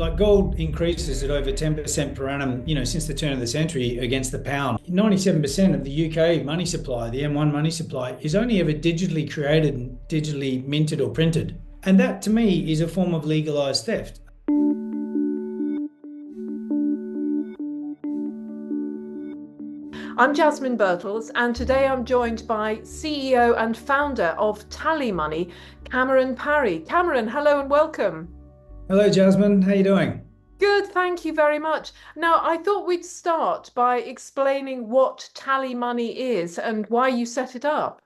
like gold increases at over 10% per annum, since the turn of the century against the pound. 97% of the UK money supply, the M1 money supply, is only ever digitally created and digitally minted or printed. And that to me is a form of legalized theft. I'm Jasmine Birtles, and today I'm joined by CEO and founder of Tally Money, Cameron Parry. Cameron, hello and welcome. Hello, Jasmine. How you doing? Good, thank you very much. Now, I thought we'd start by explaining what Tally Money is and why you set it up.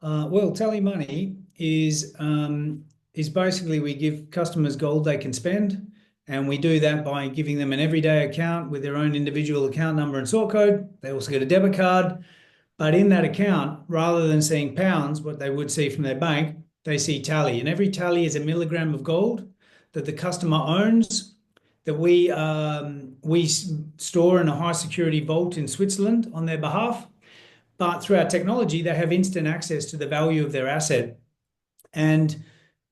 Well, Tally Money is basically we give customers gold they can spend, and we do that by giving them an everyday account with their own individual account number and sort code. They also get a debit card, but in that account, rather than seeing pounds, what they would see from their bank, they see tally, and every tally is a milligram of gold that the customer owns that we store in a high security vault in Switzerland on their behalf. But through our technology, they have instant access to the value of their asset. And,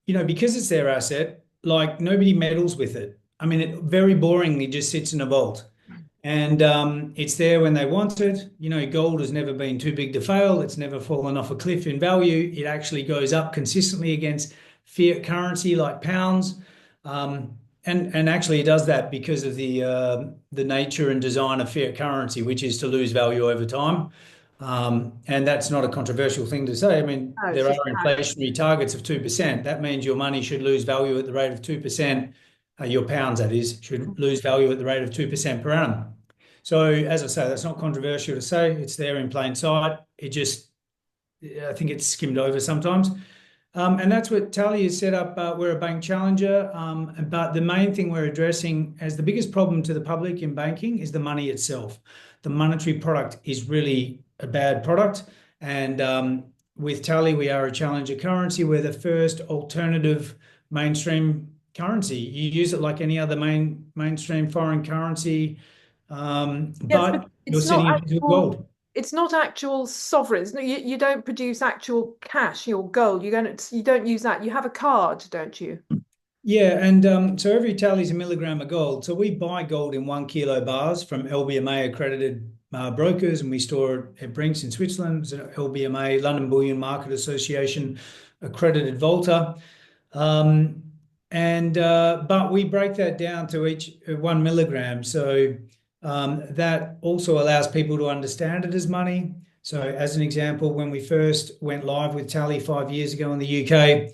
because it's their asset, like nobody meddles with it. I mean, it very boringly just sits in a vault. And it's there when they want it. Gold has never been too big to fail. It's never fallen off a cliff in value. It actually goes up consistently against fiat currency like pounds. And actually it does that because of the nature and design of fiat currency, which is to lose value over time. And that's not a controversial thing to say. I mean, Oh, it's there are just inflationary targets of 2%. That means your money should lose value at the rate of 2%. Your pounds, that is, should lose value at the rate of 2% per annum. So, as I say, that's not controversial to say. It's there in plain sight. I think it's skimmed over sometimes. And that's what Tally is set up. We're a bank challenger, but the main thing we're addressing as the biggest problem to the public in banking is the money itself. The monetary product is really a bad product. And with Tally, we are a challenger currency. We're the first alternative mainstream currency. You use it like any other mainstream foreign currency, yes, but but you're sitting in physical gold. it's not actual sovereigns. No, you don't produce actual cash, your gold. You don't use that. You have a card, don't you? Yeah, and so every tally is a milligram of gold. So we buy gold in 1 kilo bars from LBMA accredited brokers, and we store it at Brinks in Switzerland. It's an LBMA, London Bullion Market Association accredited vaulter. Um, and but we break that down to each 1 milligram. So that also allows people to understand it as money. So, as an example, when we first went live with Tally 5 years ago in the UK,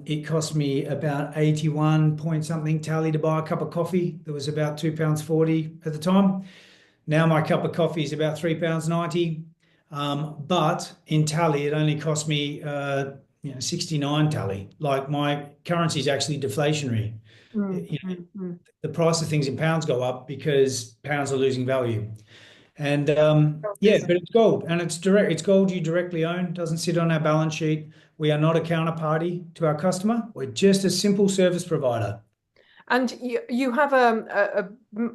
it cost me about 81 point something tally to buy a cup of coffee. That was about £2.40 at the time. Now my cup of coffee is about £3.90. But in tally, it only cost me 69 tally. Like my currency is actually deflationary. Mm, You know, mm, mm. the price of things in pounds go up because pounds are losing value. And yeah, Obviously. but it's gold and it's direct. It's gold you directly own. Doesn't sit on our balance sheet. We are not a counterparty to our customer. We're just a simple service provider. And you have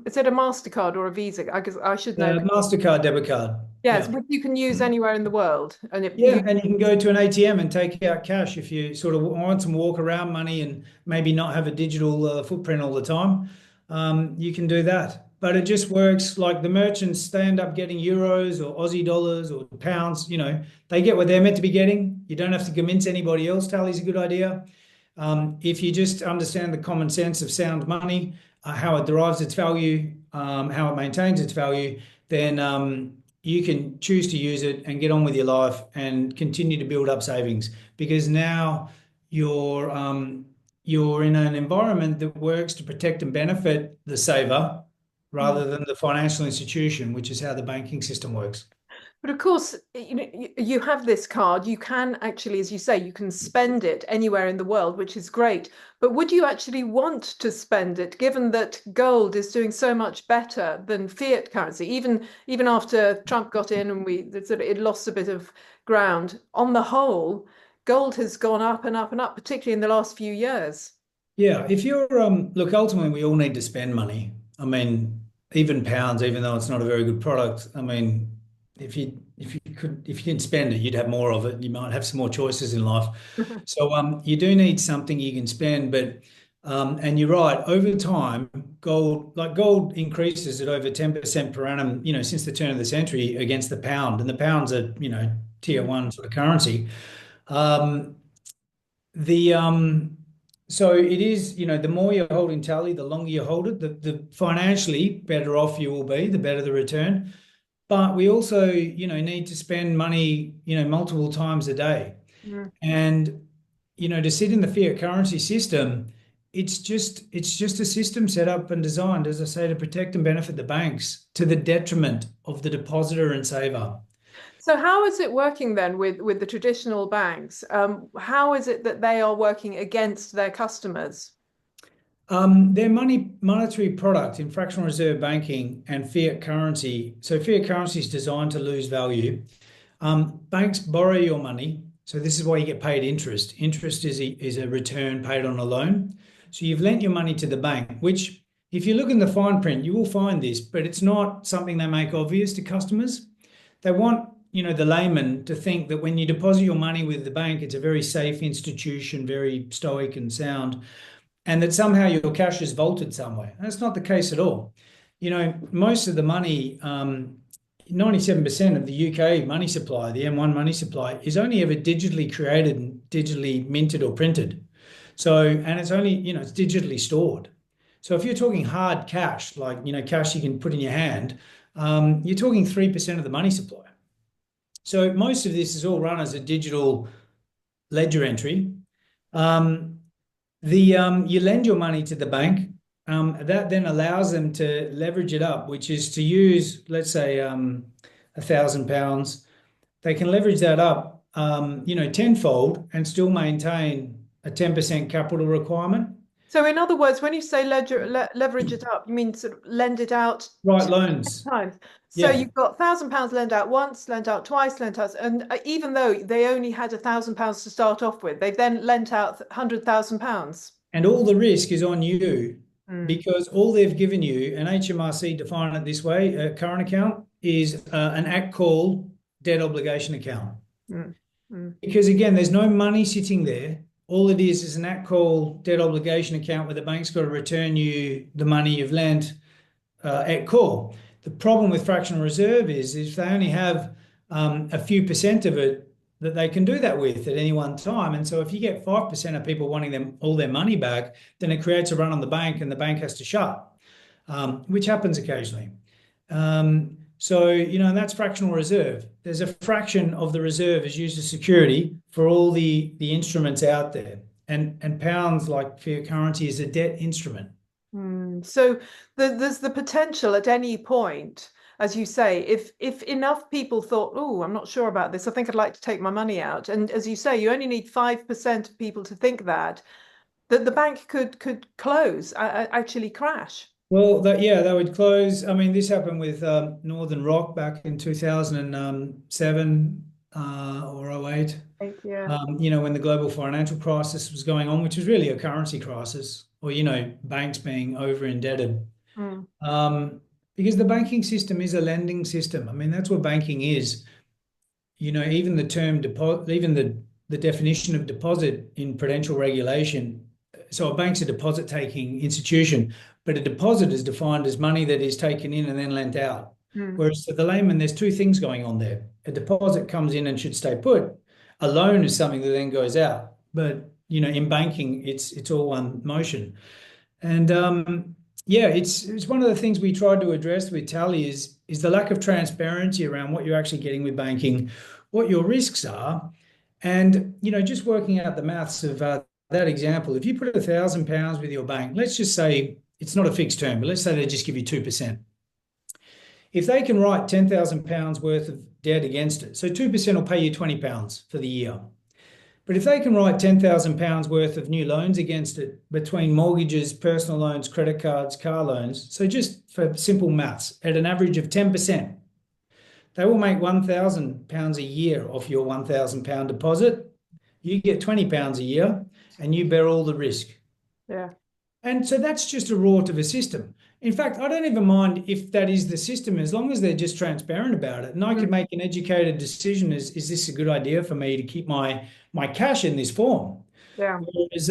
is it a MasterCard or a Visa? I guess I should know. Mastercard debit card. Yes, Yeah. which you can use anywhere in the world. And Yeah, and you can go to an ATM and take out cash if you sort of want some walk around money and maybe not have a digital footprint all the time. You can do that, but it just works like the merchants. They end up getting euros or Aussie dollars or pounds. They get what they're meant to be getting. You don't have to convince anybody else. Tally's a good idea. If you just understand the common sense of sound money, how it derives its value, how it maintains its value, then you can choose to use it and get on with your life and continue to build up savings because now you're in an environment that works to protect and benefit the saver Mm. rather than the financial institution, which is how the banking system works. But of course, you have this card. You can actually, as you say, you can spend it anywhere in the world, which is great. But would you actually want to spend it, given that gold is doing so much better than fiat currency? Even after Trump got in and it lost a bit of ground. On the whole, gold has gone up and up and up, particularly in the last few years. Yeah, if you're look, ultimately we all need to spend money. I mean, even pounds, even though it's not a very good product. I mean, if you didn't spend it, you'd have more of it. You might have some more choices in life. So you do need something you can spend, but And you're right, over time, gold increases at over 10% per annum, since the turn of the century against the pound. And the pound's a, tier Mm. one sort of currency. Um, the so it is, the more you hold in tally, the longer you hold it, the financially better off you will be, the better the return. But we also, need to spend money, multiple times a day. Mm. And, to sit in the fiat currency system, it's just a system set up and designed, as I say, to protect and benefit the banks to the detriment of the depositor and saver. So how is it working then with the traditional banks? How is it that they are working against their customers? Their monetary product in fractional reserve banking and fiat currency. So fiat currency is designed to lose value. Banks borrow your money. So this is why you get paid interest. Interest is a return paid on a loan. So you've lent your money to the bank, which if you look in the fine print, you will find this, but it's not something they make obvious to customers. They want, the layman to think that when you deposit your money with the bank, it's a very safe institution, very stoic and sound, and that somehow your cash is vaulted somewhere. That's not the case at all. Most of the money, 97% of the UK money supply, the M1 money supply, is only ever digitally created and digitally minted or printed. So, and it's only, it's digitally stored. So if you're talking hard cash, like, cash you can put in your hand, you're talking 3% of the money supply. So most of this is all run as a digital ledger entry. Um, you lend your money to the bank. That then allows them to leverage it up, which is to use, let's say, £1,000. They can leverage that up, tenfold and still maintain a 10% capital requirement. So in other words, when you say leverage it up, you mean sort of lend it out Right, 10 loans. times. So Yeah. you've got £1,000 lent out once, lent out twice, lent out, and even though they only had £1,000 to start off with, they've then lent out £100,000. And all the risk is on you Mm. because all they've given you, and HMRC define it this way, a current account is an act called debt obligation account. Mm. Mm. Because again, there's no money sitting there. All it is an act called debt obligation account where the bank's got to return you the money you've lent at call. The problem with fractional reserve is if they only have a few percent of it that they can do that with at any one time. And so if you get 5% of people wanting them all their money back, then it creates a run on the bank and the bank has to shut, which happens occasionally. So, and that's fractional reserve. There's a fraction of the reserve is used as security for all the instruments out there. And pounds, like fiat currency, is a debt instrument. So there's the potential at any point, as you say, if enough people thought, oh, I'm not sure about this, I think I'd like to take my money out. And as you say, you only need 5% of people to think that the bank could close, actually crash. Well, they would close. I mean, this happened with Northern Rock back in 2007 or '08. Yeah. When the global financial crisis was going on, which was really a currency crisis, or banks being over indebted. Mm. Because the banking system is a lending system. I mean, that's what banking is. Even the term deposit, even the definition of deposit in prudential regulation. So a bank's a deposit taking institution, but a deposit is defined as money that is taken in and then lent out. Mm. Whereas to the layman, there's two things going on there. A deposit comes in and should stay put. A loan is something that then goes out. But in banking, it's all one motion. And it's one of the things we tried to address with Tally is the lack of transparency around what you're actually getting with banking, what your risks are, and just working out the maths of that example. If you put £1,000 with your bank, let's just say it's not a fixed term, but let's say they just give you 2%. If they can write £10,000 worth of debt against it, so 2% will pay you £20 for the year. But if they can write £10,000 worth of new loans against it between mortgages, personal loans, credit cards, car loans, so just for simple maths, at an average of 10%, they will make £1,000 a year off your £1,000 deposit. You get £20 a year and you bear all the risk. Yeah. And so that's just a rort of a system. In fact, I don't even mind if that is the system, as long as they're just transparent about it. And I can make an educated decision, is this a good idea for me to keep my cash in this form? Yeah. Whereas,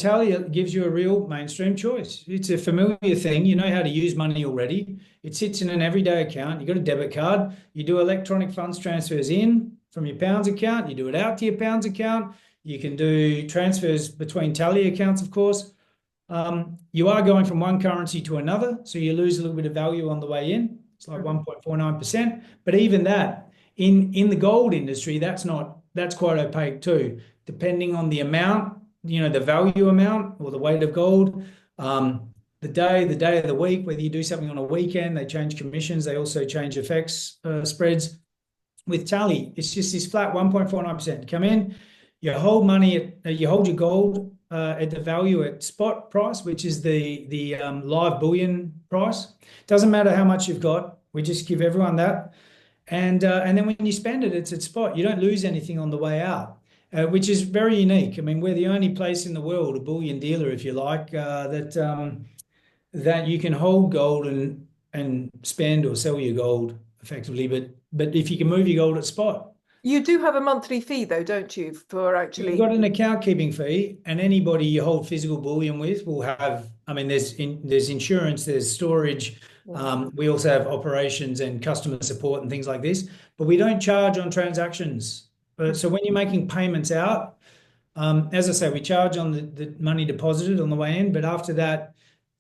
Talia gives you a real mainstream choice. It's a familiar thing. You know how to use money already. It sits in an everyday account. You've got a debit card. You do electronic funds transfers in from your pounds account. You do it out to your pounds account. You can do transfers between Talia accounts, of course. You are going from one currency to another, so you lose a little bit of value on the way in. It's like 1.49%. But even that, in the gold industry, that's quite opaque too. Depending on the amount, the value amount or the weight of gold, the day of the week, whether you do something on a weekend, they change commissions, they also change FX spreads. With Tally, it's just this flat 1.49%. Come in, you hold money you hold your gold at the value at spot price, which is the live bullion price. Doesn't matter how much you've got. We just give everyone that, and then when you spend it, it's at spot. You don't lose anything on the way out, which is very unique. I mean, we're the only place in the world, a bullion dealer, if you like, that you can hold gold and spend or sell your gold effectively, but if you can move your gold at spot. You do have a monthly fee though, don't you, for You've actually? got an account keeping fee, and anybody you hold physical bullion with will have. I mean, there's insurance, there's storage. We also have operations and customer support and things like this, but we don't charge on transactions. So when you're making payments out, as I say, we charge on the money deposited on the way in, but after that,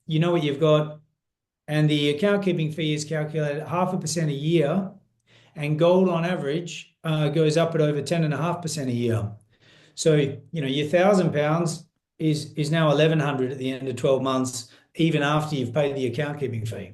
you know what you've got, and the account keeping fee is calculated at 0.5% a year, and gold on average goes up at over 10.5% a year. So, your £1,000 is now 1,100 at the end of 12 months, even after you've paid the account keeping fee.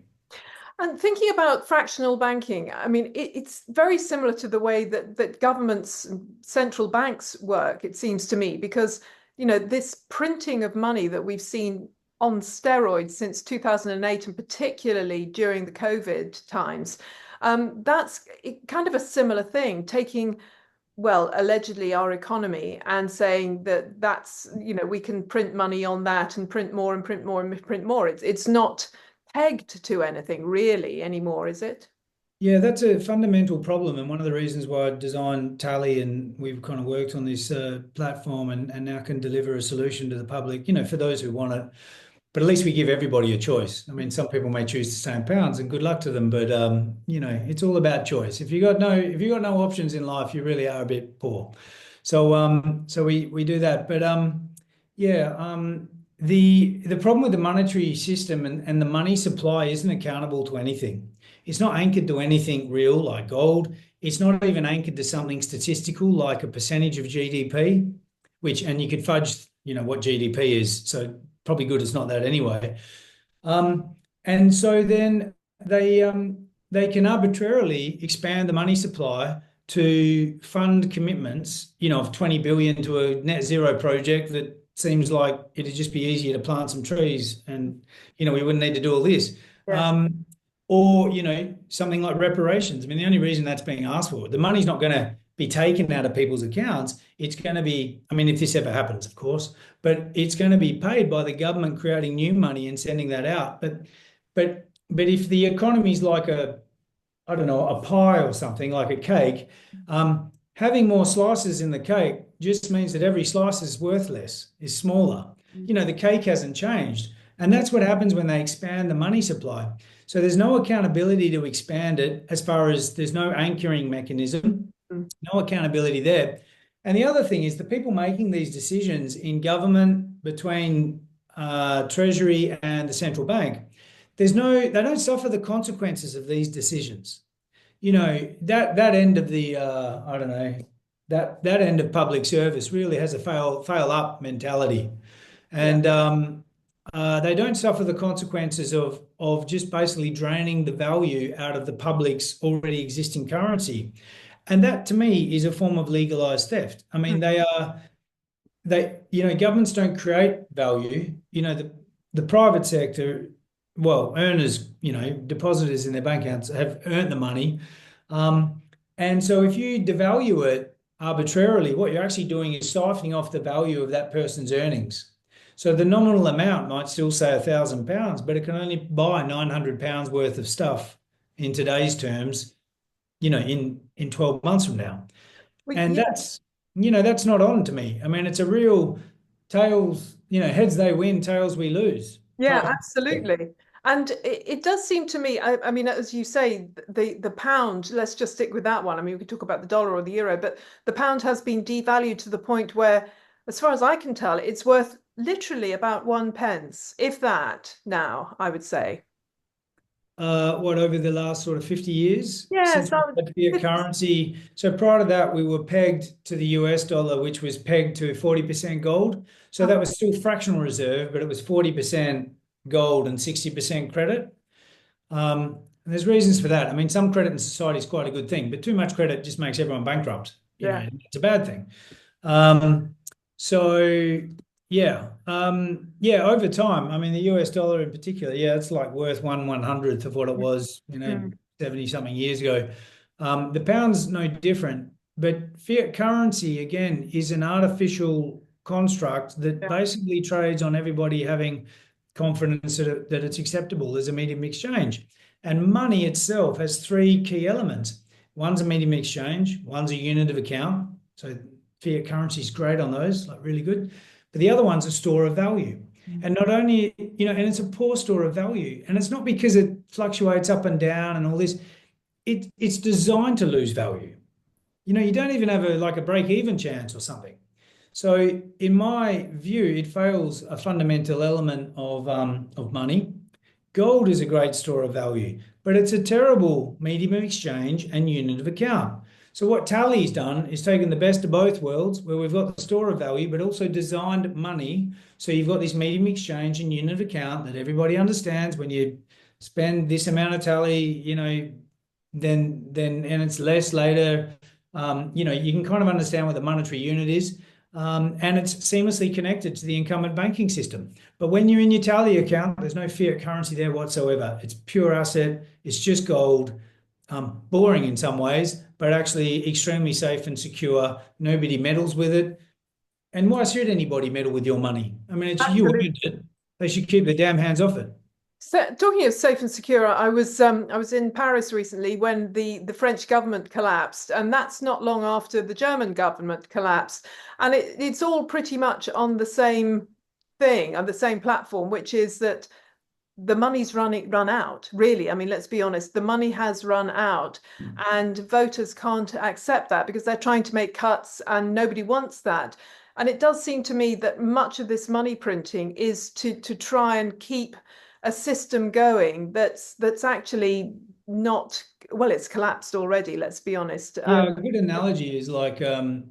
And thinking about fractional banking, I mean, it's very similar to the way that governments and central banks work, it seems to me, because, this printing of money that we've seen on steroids since 2008, and particularly during the COVID times, that's kind of a similar thing, taking, well, allegedly our economy and saying that's, we can print money on that and print more and print more and print more. It's not pegged to anything really anymore, is it? Yeah, that's a fundamental problem, and one of the reasons why I designed Tally, and we've kind of worked on this platform and now can deliver a solution to the public, for those who want it. But at least we give everybody a choice. I mean, some people may choose to stay in pounds, and good luck to them. But it's all about choice. If you got no options in life, you really are a bit poor. So we do that. But the problem with the monetary system and the money supply isn't accountable to anything. It's not anchored to anything real like gold. It's not even anchored to something statistical like a percentage of GDP, and you could fudge, what GDP is. So probably good it's not that anyway. And so then they can arbitrarily expand the money supply to fund commitments, of 20 billion to a net zero project that seems like it'd just be easier to plant some trees and, we wouldn't need to do all this. Yeah. Or, something like reparations. I mean, the only reason that's being asked for, the money's not going to be taken out of people's accounts. It's going to be, I mean, if this ever happens, of course, but it's going to be paid by the government creating new money and sending that out. But if the economy's like a pie or something, like a cake, having more slices in the cake just means that every slice is worth less, is smaller. The cake hasn't changed. And that's what happens when they expand the money supply. So there's no accountability to expand it, as far as there's no anchoring mechanism, no accountability there. And the other thing is the people making these decisions in government, between Treasury and the central bank, they don't suffer the consequences of these decisions. That end of the that end of public service really has a fail up mentality, and they don't suffer the consequences of just basically draining the value out of the public's already existing currency. And that to me is a form of legalized theft. I mean, governments don't create value. The private sector, well, earners, depositors in their bank accounts have earned the money. And so if you devalue it arbitrarily, what you're actually doing is siphoning off the value of that person's earnings. So the nominal amount might still say £1,000, but it can only buy £900 worth of stuff in today's terms, in 12 months from now. Well, And yeah. that's not on to me. I mean, it's a real tails, heads they win, tails we lose Yeah, type of thing. absolutely. And it does seem to me, I mean, as you say, the pound, let's just stick with that one. I mean, we could talk about the dollar or the euro, but the pound has been devalued to the point where, as far as I can tell, it's worth literally about 1 pence, if that now, I would say. What, over the last sort of 50 years Yes, since we I would. had fiat currency? So prior to that, we were pegged to the US dollar, which was pegged to 40% gold. So that was still fractional reserve, but it was 40% gold and 60% credit. And there's reasons for that. I mean, some credit in society is quite a good thing, but too much credit just makes everyone bankrupt. Yeah. It's a bad thing. Um, so yeah, over time, I mean, the US dollar in particular, yeah, it's like worth 1/100th of what it was, Mm. 70 something years ago. The pound's no different, but fiat currency again is an artificial construct that Yeah. basically trades on everybody having confidence that it's acceptable as a medium exchange. And money itself has three key elements. One's a medium exchange, one's a unit of account. So fiat currency is great on those, like really good. But the other one's a store of value. And not only, and it's a poor store of value. And it's not because it fluctuates up and down and all this. It's designed to lose value. You don't even have a break-even chance or something. So in my view, it fails a fundamental element of money. Gold is a great store of value, but it's a terrible medium of exchange and unit of account. So what Tally's done is taken the best of both worlds, where we've got the store of value, but also designed money. So you've got this medium exchange and unit of account that everybody understands. When you spend this amount of Tally, then and it's less later. You can kind of understand what the monetary unit is. And it's seamlessly connected to the incumbent banking system. But when you're in your Tally account, there's no fiat currency there whatsoever. It's pure asset. It's just gold. Boring in some ways, but actually extremely safe and secure. Nobody meddles with it. And why should anybody meddle with your money? I mean, it's you Absolutely. earned it. They should keep their damn hands off it. So, talking of safe and secure, I was in Paris recently when the French government collapsed, and that's not long after the German government collapsed, and it's all pretty much on the same thing, on the same platform, which is that the money's run out. Really, I mean, let's be honest, the money has run out, and voters can't accept that because they're trying to make cuts, and nobody wants that. And it does seem to me that much of this money printing is to try and keep a system going that's actually not, well, it's collapsed already, let's be honest. Yeah, a good analogy is like a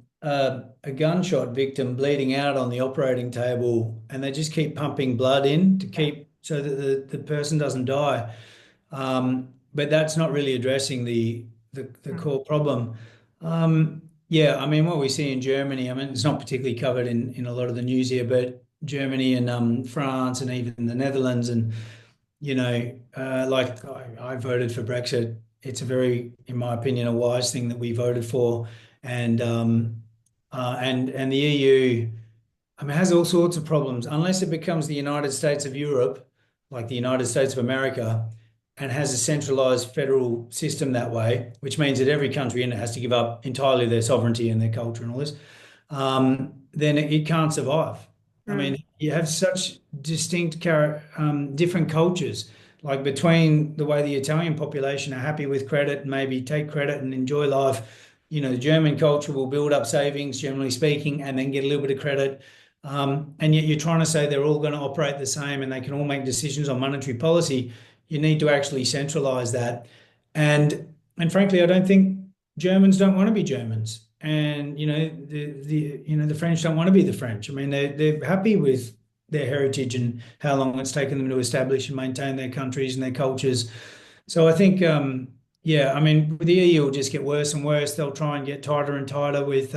gunshot victim bleeding out on the operating table, and they just keep pumping blood in to keep so that the person doesn't die. But that's not really addressing the core problem. Yeah, I mean, what we see in Germany, I mean, it's not particularly covered in a lot of the news here, but Germany and France and even the Netherlands and like I voted for Brexit. It's a very, in my opinion, a wise thing that we voted for, and and the EU, I mean, has all sorts of problems unless it becomes the United States of Europe, like the United States of America, and has a centralized federal system that way, which means that every country in it has to give up entirely their sovereignty and their culture and all this. Then it can't survive. I Mm. mean, you have such distinct, different cultures, like between the way the Italian population are happy with credit and maybe take credit and enjoy life. The German culture will build up savings, generally speaking, and then get a little bit of credit. And yet you're trying to say they're all going to operate the same and they can all make decisions on monetary policy. You need to actually centralize that. And frankly, I don't think Germans don't want to be Germans, and the French don't want to be the French. I mean, they're happy with their heritage and how long it's taken them to establish and maintain their countries and their cultures. So I think, yeah, I mean, the EU will just get worse and worse. They'll try and get tighter and tighter with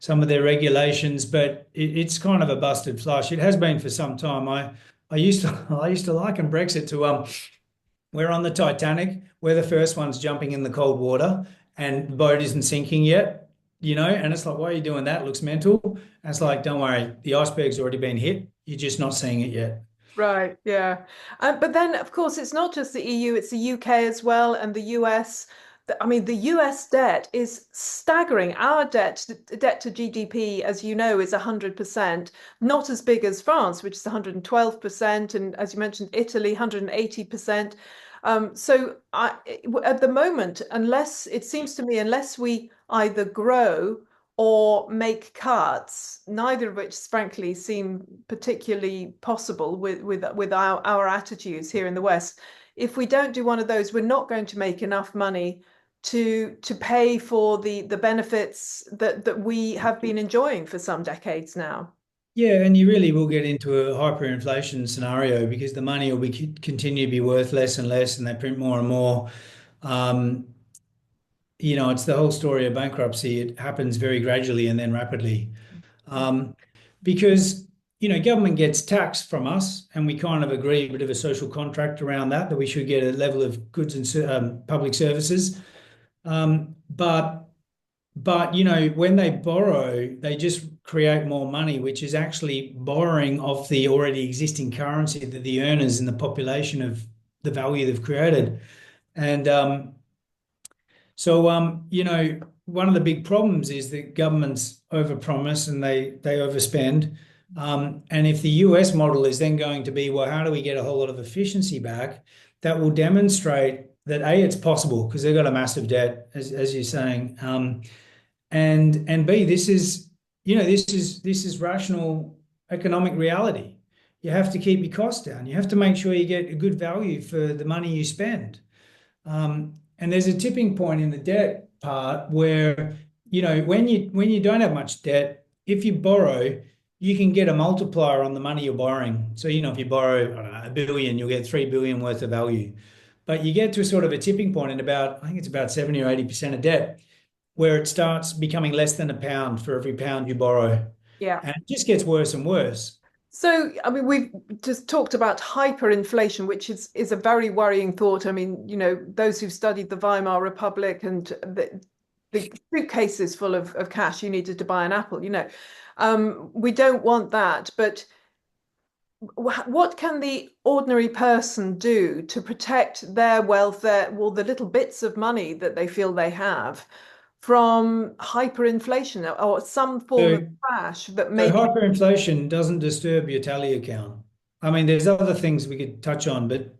some of their regulations, but it's kind of a busted flush. It has been for some time. I used to I used to liken Brexit to we're on the Titanic. We're the first ones jumping in the cold water, and the boat isn't sinking yet, And it's like, why are you doing that? It looks mental. And it's like, don't worry, the iceberg's already been hit. You're just not seeing it yet. Right, yeah. But then, of course, it's not just the EU, it's the UK as well and the US. I mean, the US debt is staggering. Our debt to GDP, as you know, is 100%, not as big as France, which is 112%, and as you mentioned, Italy, 180%. At the moment, unless it seems to me, unless we either grow or make cuts, neither of which, frankly, seem particularly possible with our attitudes here in the West. If we don't do one of those, we're not going to make enough money to pay for the benefits that we have been enjoying for some decades now. Yeah, and you really will get into a hyperinflation scenario because the money will continue to be worth less and less, and they print more and more. Um, it's the whole story of bankruptcy. It happens very gradually and then rapidly. Um, because, government gets tax from us, and we kind of agree a bit of a social contract around that we should get a level of goods and public services. But when they borrow, they just create more money, which is actually borrowing off the already existing currency that the earners in the population of the value they've created. And one of the big problems is that governments overpromise and they overspend. And if the US model is then going to be, well, how do we get a whole lot of efficiency back? That will demonstrate that A, it's possible because they've got a massive debt, as you're saying. And B, this is rational economic reality. You have to keep your costs down. You have to make sure you get a good value for the money you spend. And there's a tipping point in the debt part where, when you don't have much debt, if you borrow, you can get a multiplier on the money you're borrowing. So, if you borrow, I don't know, $1 billion, you'll get 3 billion worth of value. But you get to sort of a tipping point in I think it's about 70 or 80% of debt, where it starts becoming less than a pound for every pound you borrow. Yeah. And it just gets worse and worse. So, I mean, we've just talked about hyperinflation, which is a very worrying thought. I mean, those who've studied the Weimar Republic and the suitcases full of cash you needed to buy an apple, we don't want that. But what can the ordinary person do to protect their wealth, the little bits of money that they feel they have, from hyperinflation or some form of crash that So maybe. hyperinflation doesn't disturb your tally account. I mean, there's other things we could touch on, but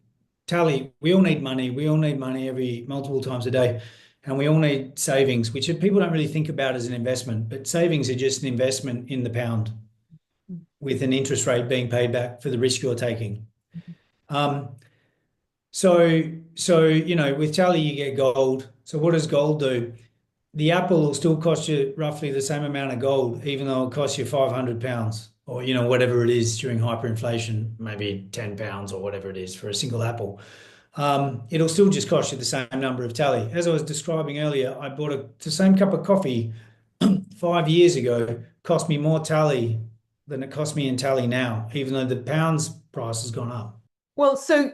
tally, we all need money. We all need money every multiple times a day. And we all need savings, which people don't really think about as an investment, but savings are just an investment in the pound with an interest rate being paid back for the risk you're taking. With tally, you get gold. So what does gold do? The apple will still cost you roughly the same amount of gold, even though it costs you 500 pounds or, whatever it is during hyperinflation, maybe 10 pounds or whatever it is for a single apple. It'll still just cost you the same number of tally. As I was describing earlier, I bought the same cup of coffee 5 years ago, cost me more tally than it cost me in tally now, even though the pound's price has gone up. Well, so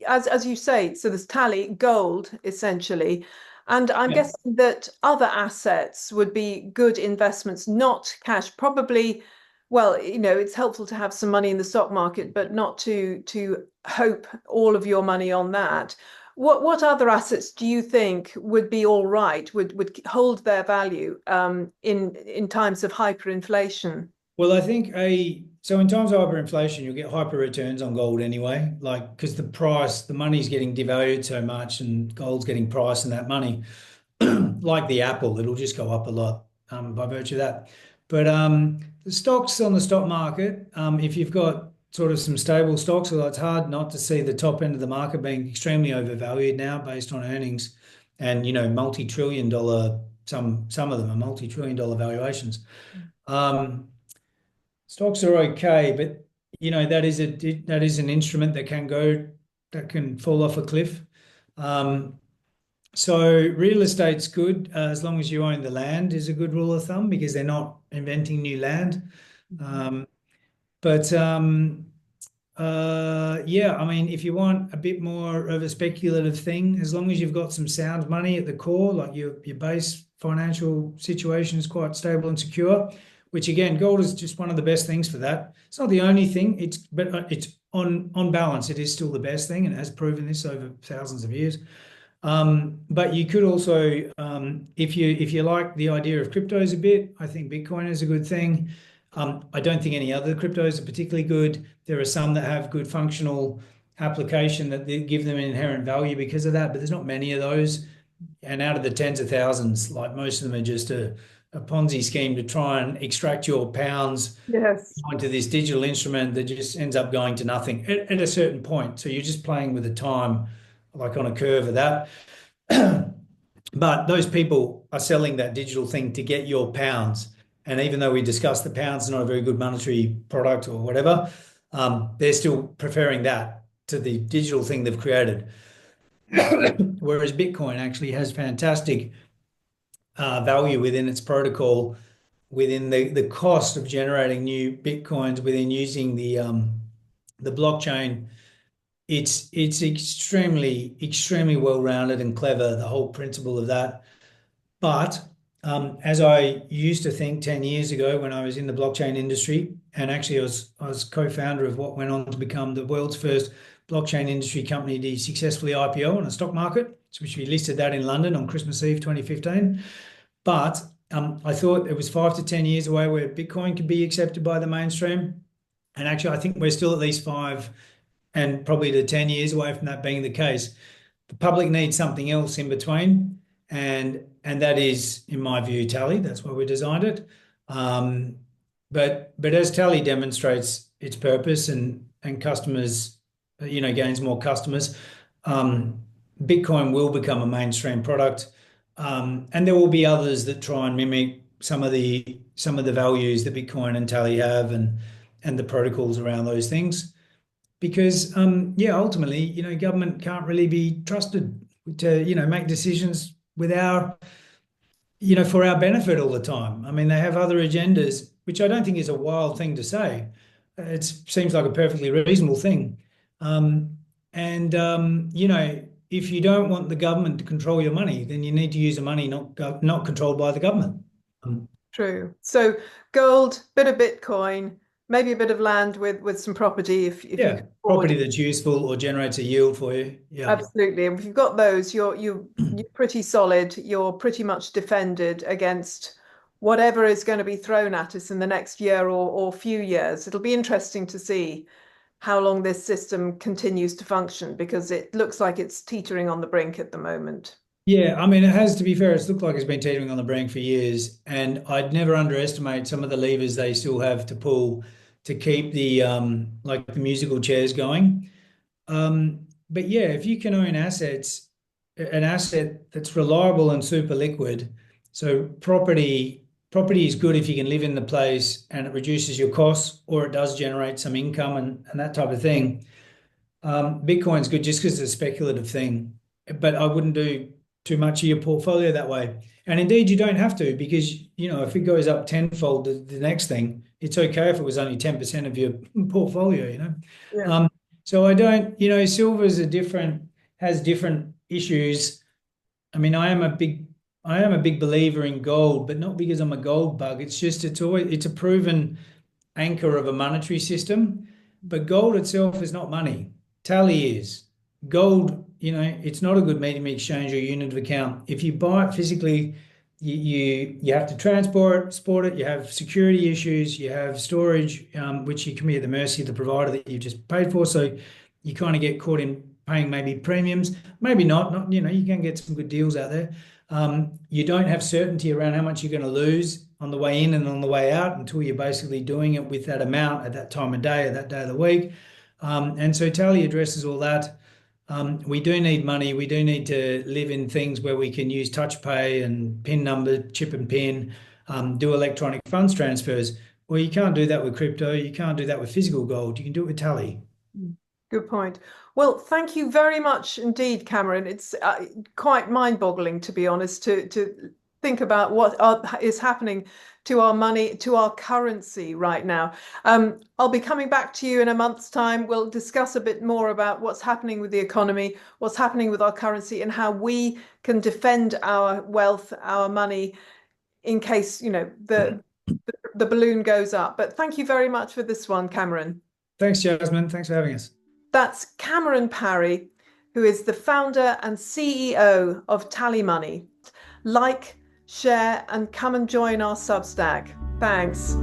as you say, so there's tally, gold, essentially. And I'm guessing that other assets would be good investments, not cash. Probably, well, it's helpful to have some money in the stock market, but not to hope all of your money on that. What other assets do you think would be all right, would hold their value in times of hyperinflation? Well, I think so in times of hyperinflation, you'll get hyper returns on gold anyway, because the money's getting devalued so much and gold's getting priced in that money. Like the apple, it'll just go up a lot by virtue of that. But the stocks on the stock market, if you've got sort of some stable stocks, although it's hard not to see the top end of the market being extremely overvalued now based on earnings and, multi-trillion dollar, some of them are multi-trillion dollar valuations. Stocks are okay, but that is an instrument that can fall off a cliff. So real estate's good as long as you own the land is a good rule of thumb because they're not inventing new land. I mean, if you want a bit more of a speculative thing, as long as you've got some sound money at the core, like your base financial situation is quite stable and secure, which again, gold is just one of the best things for that. It's not the only thing, but it's on balance, it is still the best thing and it has proven this over thousands of years. But you could also, if you like the idea of cryptos a bit, I think Bitcoin is a good thing. I don't think any other cryptos are particularly good. There are some that have good functional application that they give them inherent value because of that, but there's not many of those. And out of the tens of thousands, like most of them are just a Ponzi scheme to try and extract your pounds Yes. onto this digital instrument that just ends up going to nothing at a certain point. So you're just playing with the time, like on a curve of that. But those people are selling that digital thing to get your pounds. And even though we discussed the pounds not a very good monetary product or whatever, they're still preferring that to the digital thing they've created. Whereas Bitcoin actually has fantastic value within its protocol, within the cost of generating new Bitcoins, within using the blockchain. It's extremely well rounded and clever. The whole principle of that. But as I used to think 10 years ago when I was in the blockchain industry, and actually I was co-founder of what went on to become the world's first blockchain industry company to successfully IPO on a stock market, which we listed that in London on Christmas Eve 2015. But I thought it was 5 to 10 years away where Bitcoin could be accepted by the mainstream. And actually, I think we're still at least 5 and probably to 10 years away from that being the case. The public needs something else in between, and that is, in my view, Tally. That's why we designed it. But as Tally demonstrates its purpose and customers, gains more customers, Bitcoin will become a mainstream product, and there will be others that try and mimic some of the values that Bitcoin and Tally have, and the protocols around those things. Because ultimately, government can't really be trusted to make decisions with for our benefit all the time. I mean, they have other agendas, which I don't think is a wild thing to say. It seems like a perfectly reasonable thing. And if you don't want the government to control your money, then you need to use the money not controlled by the government. Um, True. So gold, bit of Bitcoin, maybe a bit of land with some property if you yeah, can afford property it. that's useful or generates a yield for you. Yeah. Absolutely. And if you've got those, you're pretty solid. You're pretty much defended against whatever is going to be thrown at us in the next year or few years. It'll be interesting to see how long this system continues to function because it looks like it's teetering on the brink at the moment. Yeah, I mean, it has to be fair. It's looked like it's been teetering on the brink for years, and I'd never underestimate some of the levers they still have to pull to keep the musical chairs going. But yeah, if you can own an asset that's reliable and super liquid, so property is good if you can live in the place and it reduces your costs or it does generate some income and that type of thing. Bitcoin's good just because it's a speculative thing, but I wouldn't do too much of your portfolio that way. And indeed, you don't have to because, if it goes up tenfold, the next thing, it's okay if it was only 10% of your portfolio. Yeah. So I don't, silver's has different issues. I mean, I am a big believer in gold, but not because I'm a gold bug. It's just it's a proven anchor of a monetary system. But gold itself is not money. Tally is. Gold, it's not a good medium of exchange or unit of account. If you buy it physically, you have to transport it, you have security issues, you have storage, which you can be at the mercy of the provider that you just paid for. So you kind of get caught in paying maybe premiums, maybe not, you can get some good deals out there. You don't have certainty around how much you're going to lose on the way in and on the way out until you're basically doing it with that amount at that time of day, at that day of the week. And so Tally addresses all that. We do need money. We do need to live in things where we can use touch pay and PIN number, chip and PIN, do electronic funds transfers. Well, you can't do that with crypto. You can't do that with physical gold. You can do it with Tally. Good point. Well, thank you very much indeed, Cameron. It's quite mind-boggling, to be honest, to think about what is happening to our money, to our currency right now. I'll be coming back to you in a month's time. We'll discuss a bit more about what's happening with the economy, what's happening with our currency, and how we can defend our wealth, our money, in case, the balloon goes up. But thank you very much for this one, Cameron. Thanks, Jasmine. Thanks for having us. That's Cameron Parry, who is the founder and CEO of Tally Money. Like, share, and come and join our Substack. Thanks.